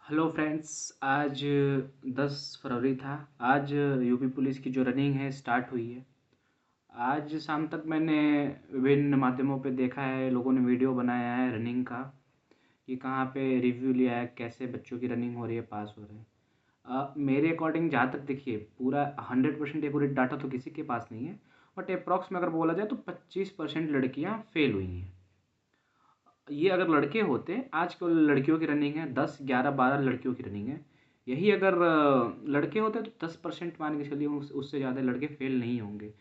Hello friends. आज 10 फरवरी था। आज यूपी पुलिस की जो रनिंग है स्टार्ट हुई है। आज शाम तक मैंने विभिन्न माध्यमों पे देखा है, लोगों ने वीडियो बनाया है रनिंग का कि कहाँ पे रिव्यू लिया है, कैसे बच्चों की रनिंग हो रही है, पास हो रहे हैं। मेरे अकॉर्डिंग जहाँ तक देखिए, पूरा 100% एक्यूरेट डाटा तो किसी के पास नहीं है, बट अप्रॉक्स में अगर बोला जाए तो 25% लड़कियाँ फेल हुई हैं। ये अगर लड़के होते, आज कल लड़कियों की रनिंग है 10, 11, 12 लड़कियों की रनिंग है। यही अगर लड़के होते तो 10% मान के चलिए, उससे ज़्यादा लड़के फेल नहीं होंगे।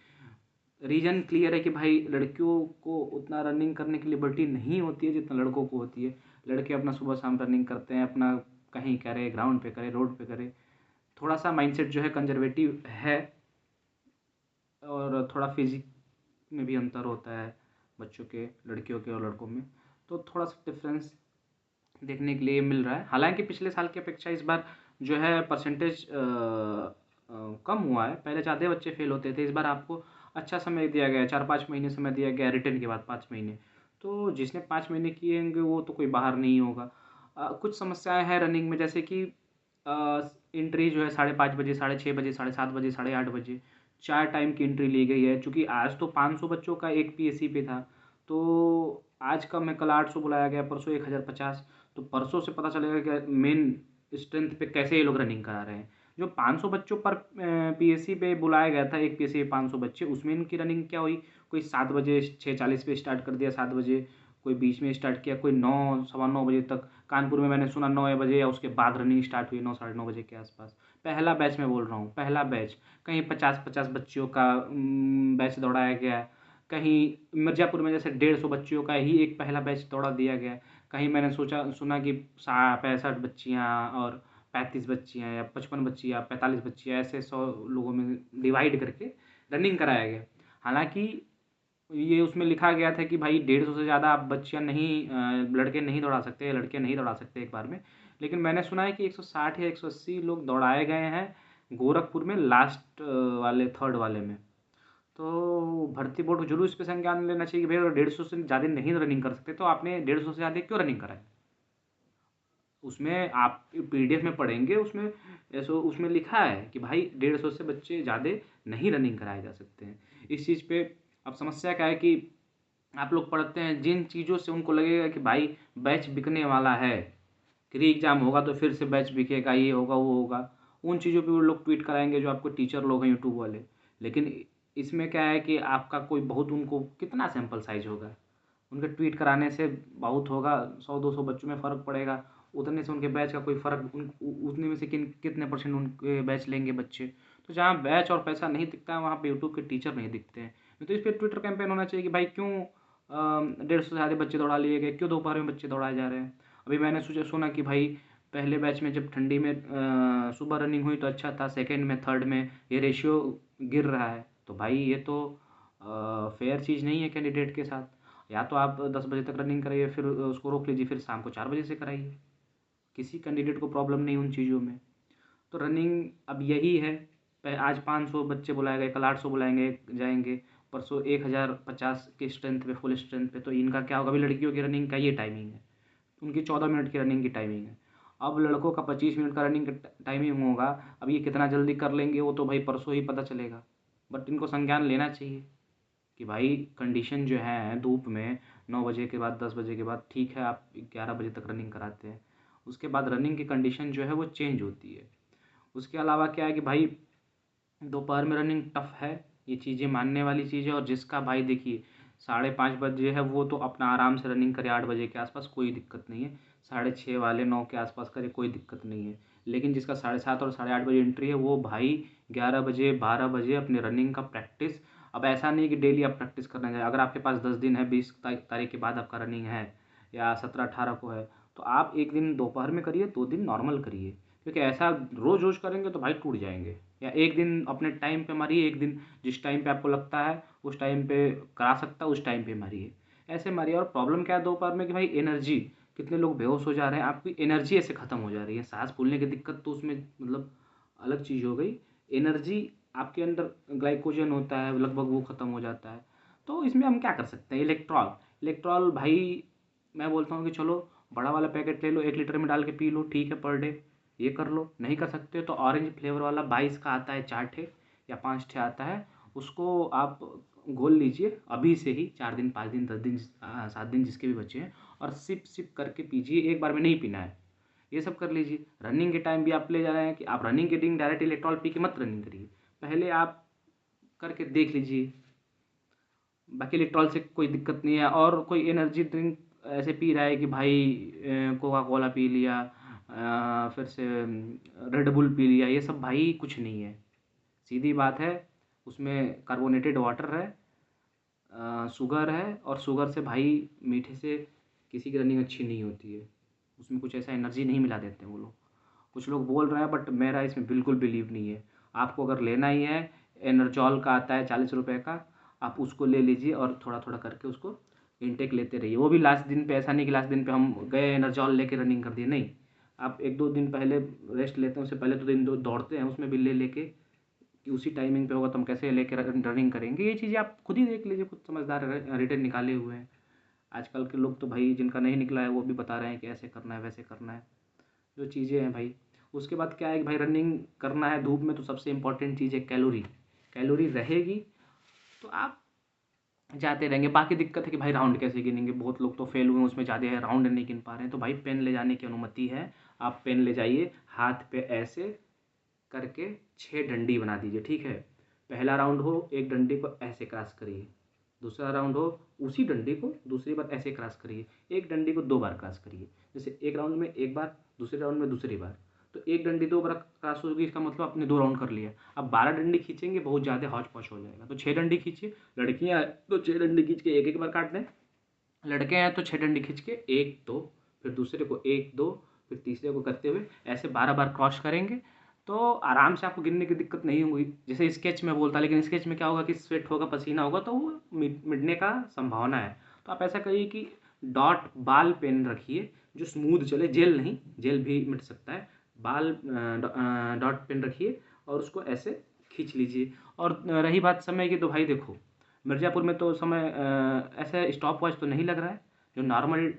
रीज़न क्लियर है कि भाई लड़कियों को उतना रनिंग करने की लिबर्टी नहीं होती है जितना लड़कों को होती है। लड़के अपना सुबह शाम रनिंग करते हैं, अपना कहीं करे, ग्राउंड पे करे, रोड पे करे। थोड़ा सा माइंडसेट जो है कंजर्वेटिव है, और थोड़ा फिजिक में भी अंतर होता है बच्चों के, लड़कियों के और लड़कों में। तो थोड़ा सा डिफरेंस देखने के लिए मिल रहा है। हालांकि पिछले साल की अपेक्षा इस बार जो है परसेंटेज कम हुआ है। पहले ज़्यादा बच्चे फेल होते थे, इस बार आपको अच्छा समय दिया गया है, 4-5 महीने समय दिया गया है रिटर्न के बाद 5 महीने। तो जिसने 5 महीने किए होंगे वो तो कोई बाहर नहीं होगा। कुछ समस्याएं हैं रनिंग में, जैसे कि एंट्री जो है 5:30 बजे, 6:30 बजे, 7:30 बजे, 8:30 बजे, 4 टाइम की एंट्री ली गई है। चूँकि आज तो 500 बच्चों का एक पीएससी पे था, तो आज कम है, कल 800 बुलाया गया, परसों 1050। तो परसों से पता चलेगा कि मेन स्ट्रेंथ पे कैसे ये लोग रनिंग करा रहे हैं। जो 500 बच्चों पर पीएससी पे बुलाया गया था, एक पीएससी पे 500 बच्चे, उसमें इनकी रनिंग क्या हुई? कोई 7 बजे 6:40 पे स्टार्ट कर दिया, 7 बजे, कोई बीच में स्टार्ट किया, कोई 9, 9:15 बजे तक। कानपुर में मैंने सुना 9 बजे या उसके बाद रनिंग स्टार्ट हुई, 9, 9:30 बजे के आसपास। पहला बैच मैं बोल रहा हूँ, पहला बैच। कहीं 50-50 बच्चियों का बैच दौड़ाया गया। कहीं मिर्ज़ापुर में जैसे 150 बच्चियों का ही एक पहला बैच दौड़ा दिया गया। कहीं मैंने सुना कि 65 बच्चियाँ और 35 बच्चियाँ या 55 बच्चियाँ, 45 बच्चियाँ, ऐसे 100 लोगों में डिवाइड करके रनिंग कराया गया। हालांकि ये उसमें लिखा गया था कि भाई 150 से ज़्यादा आप बच्चियाँ नहीं, लड़के नहीं दौड़ा सकते, लड़कियाँ नहीं दौड़ा सकते एक बार में। लेकिन मैंने सुना है कि 160 या 180 लोग दौड़ाए गए हैं गोरखपुर में, लास्ट वाले, थर्ड वाले में। तो भर्ती बोर्ड को जरूर इस पे संज्ञान लेना चाहिए कि भाई अगर 150 से ज़्यादा नहीं रनिंग कर सकते तो आपने 150 से ज़्यादा क्यों रनिंग कराई। उसमें आप पीडीएफ में पढ़ेंगे, उसमें ऐसो उसमें लिखा है कि भाई 150 से बच्चे ज़्यादा नहीं रनिंग कराए जा सकते हैं। इस चीज़ पे अब समस्या क्या है कि आप लोग पढ़ते हैं जिन चीज़ों से उनको लगेगा कि भाई बैच बिकने वाला है, री एग्ज़ाम होगा तो फिर से बैच बिकेगा, ये होगा वो होगा, उन चीज़ों पे वो लोग ट्वीट कराएंगे जो आपको टीचर लोग हैं यूट्यूब वाले। लेकिन इसमें क्या है कि आपका कोई बहुत, उनको कितना सैंपल साइज होगा, उनके ट्वीट कराने से बहुत होगा, 100-200 बच्चों में फ़र्क पड़ेगा। उतने से उनके बैच का कोई फ़र्क, उतने में से कितने परसेंट उनके बैच लेंगे बच्चे। तो जहाँ बैच और पैसा नहीं दिखता है वहाँ पे यूट्यूब के टीचर नहीं दिखते हैं। नहीं तो इस पर ट्विटर कैंपेन होना चाहिए कि भाई क्यों 150 से ज़्यादा बच्चे दौड़ा लिए गए, क्यों दोपहर में बच्चे दौड़ाए जा रहे हैं। अभी मैंने सुना कि भाई पहले बैच में जब ठंडी में सुबह रनिंग हुई तो अच्छा था, सेकेंड में, थर्ड में ये रेशियो गिर रहा है। तो भाई ये तो फेयर चीज़ नहीं है कैंडिडेट के साथ। या तो आप 10 बजे तक रनिंग कराइए, फिर उसको रोक लीजिए, फिर शाम को 4 बजे से कराइए। किसी कैंडिडेट को प्रॉब्लम नहीं उन चीज़ों में। तो रनिंग अब यही है। आज 500 बच्चे बुलाए गए, कल 800 बुलाएंगे जाएंगे, परसों 1050 की स्ट्रेंथ पे, फुल स्ट्रेंथ पे। तो इनका क्या होगा? अभी लड़कियों की रनिंग का ये टाइमिंग है, उनकी 14 मिनट की रनिंग की टाइमिंग है। अब लड़कों का 25 मिनट का रनिंग का टाइमिंग होगा। अब ये कितना जल्दी कर लेंगे वो तो भाई परसों ही पता चलेगा। बट इनको संज्ञान लेना चाहिए कि भाई कंडीशन जो है धूप में, 9 बजे के बाद, 10 बजे के बाद ठीक है, आप 11 बजे तक रनिंग कराते हैं, उसके बाद रनिंग की कंडीशन जो है वो चेंज होती है। उसके अलावा क्या है कि भाई दोपहर में रनिंग टफ है, ये चीज़ें मानने वाली चीज़ है। और जिसका भाई देखिए 5:30 बजे है वो तो अपना आराम से रनिंग करे 8 बजे के आसपास, कोई दिक्कत नहीं है। 6:30 वाले 9 के आसपास करे, कोई दिक्कत नहीं है। लेकिन जिसका 7:30 और 8:30 बजे एंट्री है वो भाई 11 बजे, 12 बजे अपने रनिंग का प्रैक्टिस। अब ऐसा नहीं कि डेली आप प्रैक्टिस करने जाए। अगर आपके पास 10 दिन है, 20 तारीख के बाद आपका रनिंग है, या 17-18 को है, तो आप एक दिन दोपहर में करिए, 2 दिन नॉर्मल करिए। क्योंकि ऐसा रोज़ रोज़ करेंगे तो भाई टूट जाएंगे। या एक दिन अपने टाइम पे मारिए, एक दिन जिस टाइम पे आपको लगता है उस टाइम पे करा सकता है, उस टाइम पे मारिए, ऐसे मारिए। और प्रॉब्लम क्या है दोपहर में कि भाई एनर्जी, कितने लोग बेहोश हो जा रहे हैं, आपकी एनर्जी ऐसे ख़त्म हो जा रही है। सांस फूलने की दिक्कत तो उसमें मतलब अलग चीज़ हो गई। एनर्जी आपके अंदर, ग्लाइकोजन होता है लगभग, वो ख़त्म हो जाता है। तो इसमें हम क्या कर सकते हैं? इलेक्ट्रॉल, इलेक्ट्रॉल भाई मैं बोलता हूँ कि चलो बड़ा वाला पैकेट ले लो, 1 लीटर में डाल के पी लो, ठीक है, पर डे ये कर लो। नहीं कर सकते हो तो ऑरेंज फ्लेवर वाला 22 का आता है, 4 ठे या 5 ठे आता है, उसको आप घोल लीजिए अभी से ही, 4 दिन 5 दिन 10 दिन 7 दिन जिसके भी बचे हैं, और सिप सिप करके पीजिए, एक बार में नहीं पीना है। ये सब कर लीजिए। रनिंग के टाइम भी आप ले जा रहे हैं कि आप रनिंग के दिन डायरेक्ट इलेक्ट्रॉल पी के मत रनिंग करिए, पहले आप करके देख लीजिए। बाकी इलेक्ट्रॉल से कोई दिक्कत नहीं है। और कोई एनर्जी ड्रिंक ऐसे पी रहा है कि भाई कोका कोला पी लिया, फिर से रेड बुल पी लिया, ये सब भाई कुछ नहीं है। सीधी बात है, उसमें कार्बोनेटेड वाटर है, शुगर है, और शुगर से भाई मीठे से किसी की रनिंग अच्छी नहीं होती है। उसमें कुछ ऐसा एनर्जी नहीं मिला देते हैं वो लोग। कुछ लोग बोल रहे हैं बट मेरा इसमें बिल्कुल बिलीव नहीं है। आपको अगर लेना ही है, एनर्जॉल का आता है 40 रुपये का, आप उसको ले लीजिए और थोड़ा थोड़ा करके उसको इनटेक लेते रहिए। वो भी लास्ट दिन पे, ऐसा नहीं कि लास्ट दिन पे हम गए एनर्जॉल लेके रनिंग कर दिए, नहीं। आप 1-2 दिन पहले रेस्ट लेते हैं, उससे पहले 2 दिन दौड़ते हैं, उसमें भी ले लेके कि उसी टाइमिंग पे होगा तो हम कैसे लेके रनिंग करेंगे। ये चीज़ें आप खुद ही देख लीजिए, खुद समझदार रिटर्न निकाले हुए हैं। आजकल के लोग तो भाई जिनका नहीं निकला है वो भी बता रहे हैं कि ऐसे करना है वैसे करना है, जो चीज़ें हैं भाई। उसके बाद क्या है कि भाई रनिंग करना है धूप में तो सबसे इम्पोर्टेंट चीज़ है कैलोरी। कैलोरी रहेगी तो आप जाते रहेंगे। बाकी दिक्कत है कि भाई राउंड कैसे गिनेंगे, बहुत लोग तो फेल हुए हैं उसमें, ज़्यादा राउंड नहीं गिन पा रहे हैं। तो भाई पेन ले जाने की अनुमति है, आप पेन ले जाइए, हाथ पे ऐसे करके 6 डंडी बना दीजिए, ठीक है। पहला राउंड हो, एक डंडी को ऐसे क्रॉस करिए, दूसरा राउंड हो, उसी डंडी को दूसरी बार ऐसे क्रॉस करिए, एक डंडी को 2 बार क्रॉस करिए। जैसे एक राउंड में एक बार, दूसरे राउंड में दूसरी बार, तो एक डंडी 2 बार क्रॉस होगी, इसका मतलब आपने 2 राउंड कर लिया। अब 12 डंडी खींचेंगे बहुत ज़्यादा हौच पौच हो जाएगा, तो 6 डंडी खींचिए। लड़कियाँ हैं तो 6 डंडी खींच के एक एक बार काट दें, लड़के हैं तो 6 डंडी खींच के 1 2, फिर दूसरे को 1 2, फिर तीसरे को करते हुए ऐसे 12 बार क्रॉस करेंगे तो आराम से आपको गिनने की दिक्कत नहीं होगी। जैसे स्केच में बोलता, लेकिन स्केच में क्या होगा कि स्वेट होगा, पसीना होगा, तो वो मिटने का संभावना है। तो आप ऐसा करिए कि डॉट बाल पेन रखिए जो स्मूथ चले, जेल नहीं, जेल भी मिट सकता है। बाल डॉट पेन रखिए और उसको ऐसे खींच लीजिए। और रही बात समय की, तो भाई देखो मिर्ज़ापुर में तो समय ऐसे स्टॉप वॉच तो नहीं लग रहा है, जो नॉर्मल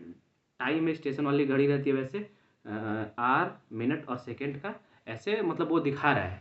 टाइम है स्टेशन वाली घड़ी रहती है वैसे आर मिनट और सेकंड का ऐसे मतलब वो दिखा रहा है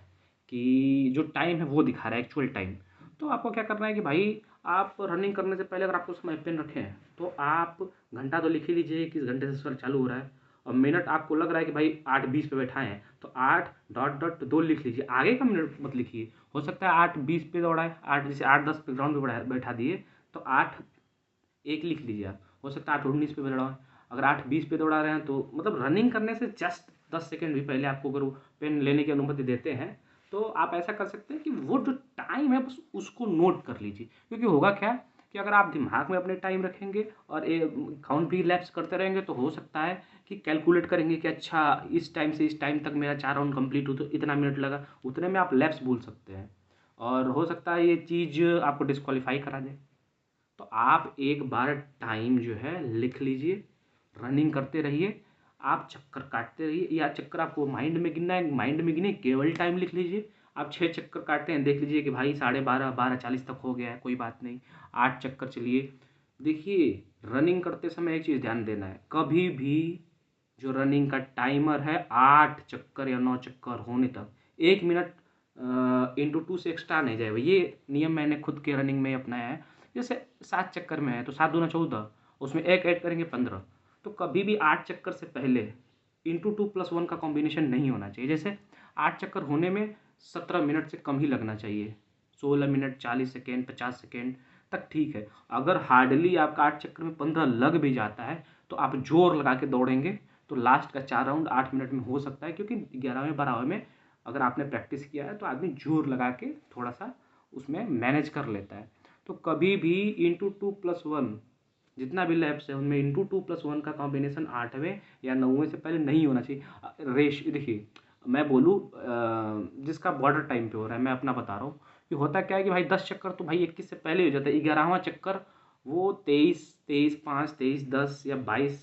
कि जो टाइम है वो दिखा रहा है एक्चुअल टाइम। तो आपको क्या करना है कि भाई आप रनिंग करने से पहले अगर आपको समय पेन रखे हैं तो आप घंटा तो लिख ही लीजिए किस घंटे से सफर चालू हो रहा है, और मिनट आपको लग रहा है कि भाई 8:20 पे बैठा है तो 8.2 लिख लीजिए, आगे का मिनट मत लिखिए। हो सकता है 8:20 पे दौड़ा है, 8 जैसे 8:10 पे ग्राउंड पे बैठा दिए तो 8:01 लिख लीजिए आप। हो सकता है 8:19 पे दौड़ा है, अगर 8:20 पे दौड़ा रहे हैं तो मतलब रनिंग करने से जस्ट 10 सेकेंड भी पहले आपको अगर वो पेन लेने की अनुमति देते हैं तो आप ऐसा कर सकते हैं कि वो जो टाइम है बस उसको नोट कर लीजिए। क्योंकि होगा क्या कि अगर आप दिमाग में अपने टाइम रखेंगे और काउंट भी लैप्स करते रहेंगे तो हो सकता है कि कैलकुलेट करेंगे कि अच्छा इस टाइम से इस टाइम तक मेरा 4 राउंड कंप्लीट हो तो इतना मिनट लगा, उतने में आप लैप्स भूल सकते हैं और हो सकता है ये चीज़ आपको डिस्क्वालीफाई करा दे। तो आप एक बार टाइम जो है लिख लीजिए, रनिंग करते रहिए, आप चक्कर काटते रहिए, या चक्कर आपको माइंड में गिनना है माइंड में गिने, केवल टाइम लिख लीजिए। आप 6 चक्कर काटते हैं, देख लीजिए कि भाई 12:30 12:40 तक हो गया है, कोई बात नहीं, 8 चक्कर चलिए। देखिए रनिंग करते समय एक चीज़ ध्यान देना है, कभी भी जो रनिंग का टाइमर है 8 चक्कर या 9 चक्कर होने तक 1 मिनट इंटू 2 से एक्स्ट्रा नहीं जाएगा। ये नियम मैंने खुद के रनिंग में अपनाया है। जैसे 7 चक्कर में है तो 7 दूना 14, उसमें एक ऐड करेंगे 15। तो कभी भी 8 चक्कर से पहले इंटू 2+1 का कॉम्बिनेशन नहीं होना चाहिए। जैसे 8 चक्कर होने में 17 मिनट से कम ही लगना चाहिए, 16 मिनट 40 सेकेंड 50 सेकेंड तक ठीक है। अगर हार्डली आपका 8 चक्कर में 15 लग भी जाता है तो आप जोर लगा के दौड़ेंगे तो लास्ट का 4 राउंड 8 मिनट में हो सकता है, क्योंकि 11वें 12वें में अगर आपने प्रैक्टिस किया है तो आदमी जोर लगा के थोड़ा सा उसमें मैनेज कर लेता है। तो कभी भी इंटू 2+1 जितना भी लैप्स है उनमें इंटू 2+1 का कॉम्बिनेशन 8वें या 9वें से पहले नहीं होना चाहिए। रेश देखिए मैं बोलूँ जिसका बॉर्डर टाइम पे हो रहा है, मैं अपना बता रहा हूँ कि होता क्या है कि भाई 10 चक्कर तो भाई 21 से पहले हो जाता है, 11वां चक्कर वो 23 23 5 23 10 या 22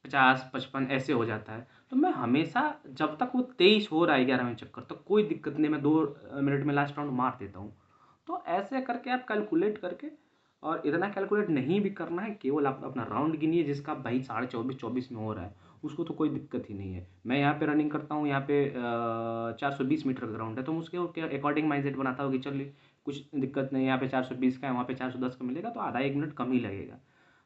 50 55 ऐसे हो जाता है। तो मैं हमेशा जब तक वो 23 हो रहा है 11वें चक्कर तक कोई दिक्कत नहीं, मैं 2 मिनट में लास्ट राउंड मार देता हूँ। तो ऐसे करके आप कैलकुलेट करके और इतना कैलकुलेट नहीं भी करना है, केवल आप अपना राउंड गिनिए जिसका भाई 24.5-24 में हो रहा है, उसको तो कोई दिक्कत ही नहीं है। मैं यहाँ पे रनिंग करता हूँ, यहाँ पे 420 मीटर का ग्राउंड है, तो उसके अकॉर्डिंग माइंडसेट बनाता हूँ कि चलिए कुछ दिक्कत नहीं, यहाँ पे 420 का है, वहाँ पे 410 का मिलेगा, तो आधा 1 मिनट कम ही लगेगा।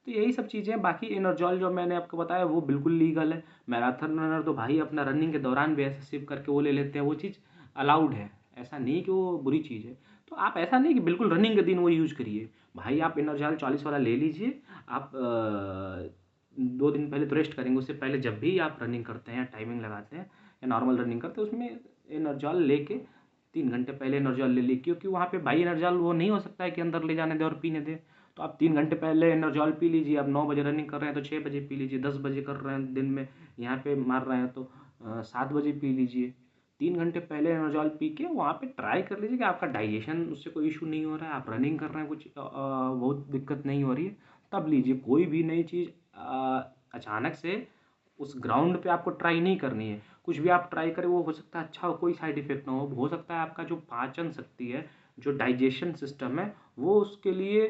तो यही सब चीज़ें। बाकी एनर्जॉल जो मैंने आपको बताया वो बिल्कुल लीगल है। मैराथन रनर तो भाई अपना रनिंग के दौरान भी ऐसा सिप करके वो ले लेते हैं, वो चीज़ अलाउड है, ऐसा नहीं कि वो बुरी चीज़ है। तो आप ऐसा नहीं कि बिल्कुल रनिंग के दिन वो यूज़ करिए। भाई आप एनर्जाल 40 वाला ले लीजिए। आप 2 दिन पहले तो रेस्ट करेंगे, उससे पहले जब भी आप रनिंग करते हैं या टाइमिंग लगाते हैं या नॉर्मल रनिंग करते हैं, उसमें एनर्जाल लेके 3 घंटे पहले एनर्जाल ले ली, क्योंकि वहाँ पे भाई एनर्जाल वो नहीं हो सकता है कि अंदर ले जाने दे और पीने दे। तो आप 3 घंटे पहले एनर्जाल पी लीजिए। आप 9 बजे रनिंग कर रहे हैं तो 6 बजे पी लीजिए। 10 बजे कर रहे हैं दिन में, यहाँ पे मार रहे हैं तो 7 बजे पी लीजिए। 3 घंटे पहले एनर्जॉल पी के वहाँ पे ट्राई कर लीजिए कि आपका डाइजेशन उससे कोई इशू नहीं हो रहा है, आप रनिंग कर रहे हैं, कुछ बहुत दिक्कत नहीं हो रही है, तब लीजिए। कोई भी नई चीज़ अचानक से उस ग्राउंड पे आपको ट्राई नहीं करनी है। कुछ भी आप ट्राई करें वो हो सकता है अच्छा हो, कोई साइड इफेक्ट ना हो सकता है आपका जो पाचन शक्ति है, जो डाइजेशन सिस्टम है, वो उसके लिए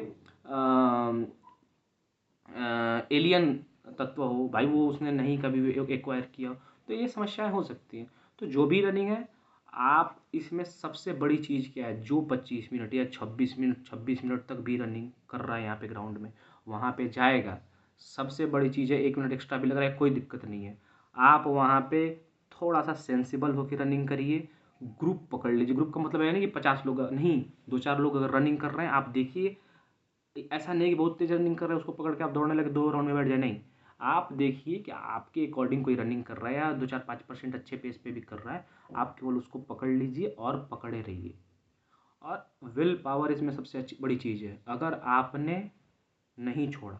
एलियन तत्व हो भाई, वो उसने नहीं कभी भी एक्वायर किया हो, तो ये समस्याएं हो सकती हैं। तो जो भी रनिंग है, आप इसमें सबसे बड़ी चीज़ क्या है, जो 25 मिनट या 26 मिनट तक भी रनिंग कर रहा है यहाँ पे ग्राउंड में, वहाँ पे जाएगा, सबसे बड़ी चीज़ है 1 मिनट एक्स्ट्रा भी लग रहा है कोई दिक्कत नहीं है। आप वहाँ पे थोड़ा सा सेंसिबल होकर रनिंग करिए। ग्रुप पकड़ लीजिए। ग्रुप का मतलब है नहीं कि 50 लोग नहीं, 2-4 लोग अगर रनिंग कर रहे हैं आप देखिए, ऐसा नहीं कि बहुत तेज रनिंग कर रहे हैं उसको पकड़ के आप दौड़ने लगे 2 राउंड में बैठ जाए, नहीं। आप देखिए कि आपके अकॉर्डिंग कोई रनिंग कर रहा है या 2-4-5% अच्छे पेस पे भी कर रहा है, आप केवल उसको पकड़ लीजिए और पकड़े रहिए। और विल पावर इसमें सबसे अच्छी बड़ी चीज़ है। अगर आपने नहीं छोड़ा,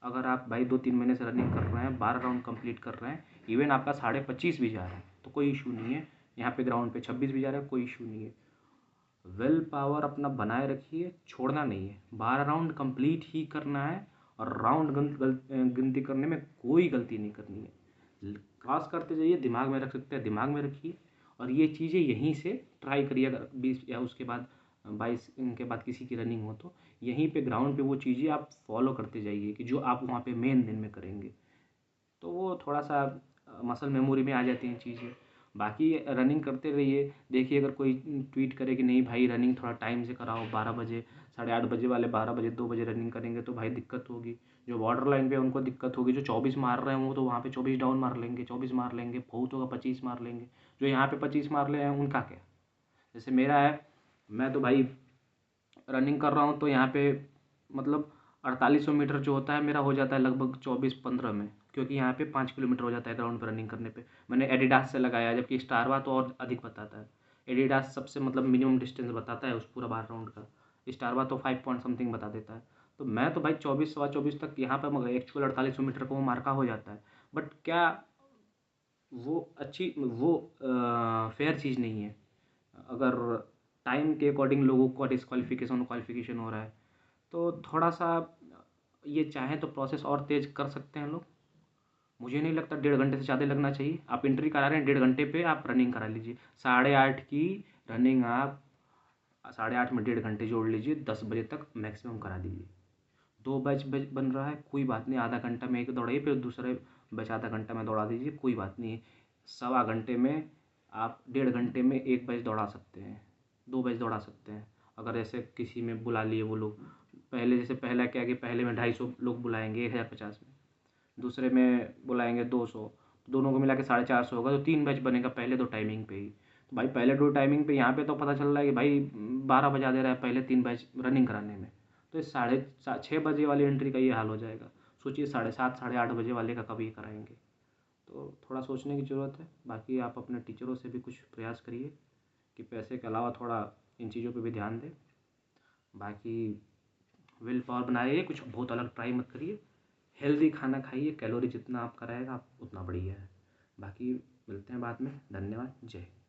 अगर आप भाई 2-3 महीने से रनिंग कर रहे हैं, 12 राउंड कंप्लीट कर रहे हैं, इवन आपका 25.5 भी जा रहा है तो कोई इशू नहीं है। यहाँ पे ग्राउंड पे 26 भी जा रहा है, कोई इशू नहीं है। विल पावर अपना बनाए रखिए, छोड़ना नहीं है। 12 राउंड कंप्लीट ही करना है और राउंड गिनती करने में कोई गलती नहीं करनी है। क्रॉस करते जाइए, दिमाग में रख सकते हैं, दिमाग में रखिए। और ये चीज़ें यहीं से ट्राई करिए। अगर 20 या उसके बाद 22 इनके बाद किसी की रनिंग हो तो यहीं पे ग्राउंड पे वो चीज़ें आप फॉलो करते जाइए कि जो आप वहाँ पे मेन दिन में करेंगे, तो वो थोड़ा सा मसल मेमोरी में आ जाती हैं चीज़ें। बाकी रनिंग करते रहिए। देखिए अगर कोई ट्वीट करे कि नहीं भाई रनिंग थोड़ा टाइम से कराओ, 12 बजे, 8:30 बजे वाले 12 बजे 2 बजे रनिंग करेंगे तो भाई दिक्कत होगी। जो बॉर्डर लाइन पे उनको दिक्कत होगी। जो 24 मार रहे हैं वो तो वहाँ पे 24 डाउन मार लेंगे, 24 मार लेंगे, बहुत होगा 25 मार लेंगे। जो यहाँ पे 25 मार ले हैं उनका क्या। जैसे मेरा है, मैं तो भाई रनिंग कर रहा हूँ तो यहाँ पे मतलब 4800 मीटर जो होता है मेरा हो जाता है लगभग 24-15 में, क्योंकि यहाँ पे 5 किलोमीटर हो जाता है ग्राउंड पर रनिंग करने पे। मैंने एडिडास से लगाया है, जबकि स्टारवा तो और अधिक बताता है। एडिडास सबसे मतलब मिनिमम डिस्टेंस बताता है उस पूरा 12 राउंड का, स्टारवा तो 5 पॉइंट समथिंग बता देता है। तो मैं तो भाई 24 सवा 24 तक यहाँ पर मगर एक्चुअल 4800 मीटर को वो मार्का हो जाता है। बट क्या वो अच्छी वो फेयर चीज़ नहीं है। अगर टाइम के अकॉर्डिंग लोगों का डिस्क्वालिफिकेशन क्वालिफिकेशन हो रहा है तो थोड़ा सा ये चाहें तो प्रोसेस और तेज़ कर सकते हैं लोग। मुझे नहीं लगता 1.5 घंटे से ज़्यादा लगना चाहिए। आप एंट्री करा रहे हैं 1.5 घंटे पे आप रनिंग करा लीजिए। 8:30 की रनिंग आप 8:30 में 1.5 घंटे जोड़ लीजिए, 10 बजे तक मैक्सिमम करा दीजिए। 2 बैच बन रहा है कोई बात नहीं, आधा घंटा में एक दौड़ाइए, फिर दूसरे बैच आधा घंटा में दौड़ा दीजिए, कोई बात नहीं। सवा घंटे में आप 1.5 घंटे में एक बैच दौड़ा सकते हैं, 2 बैच दौड़ा सकते हैं। अगर ऐसे किसी में बुला लिए वो लोग, पहले जैसे पहला क्या कि पहले में 250 लोग बुलाएंगे 1050 में, दूसरे में बुलाएंगे 200, दोनों को मिला के 450 होगा, तो 3 बैच बनेगा पहले 2 टाइमिंग पे ही। तो भाई पहले 2 टाइमिंग पे यहाँ पे तो पता चल रहा है कि भाई 12 बजा दे रहा है पहले 3 बैच रनिंग कराने में। तो इस 6:30 बजे वाली एंट्री का ये हाल हो जाएगा। सोचिए 7:30 8:30 बजे वाले का कभी कराएंगे। तो थोड़ा सोचने की ज़रूरत है। बाकी आप अपने टीचरों से भी कुछ प्रयास करिए कि पैसे के अलावा थोड़ा इन चीज़ों पे भी ध्यान दें। बाकी विल पावर बनाइए, कुछ बहुत अलग ट्राई मत करिए। हेल्दी खाना खाइए, कैलोरी जितना आपका रहेगा आप उतना बढ़िया है। बाकी मिलते हैं बाद में। धन्यवाद। जय हिंद।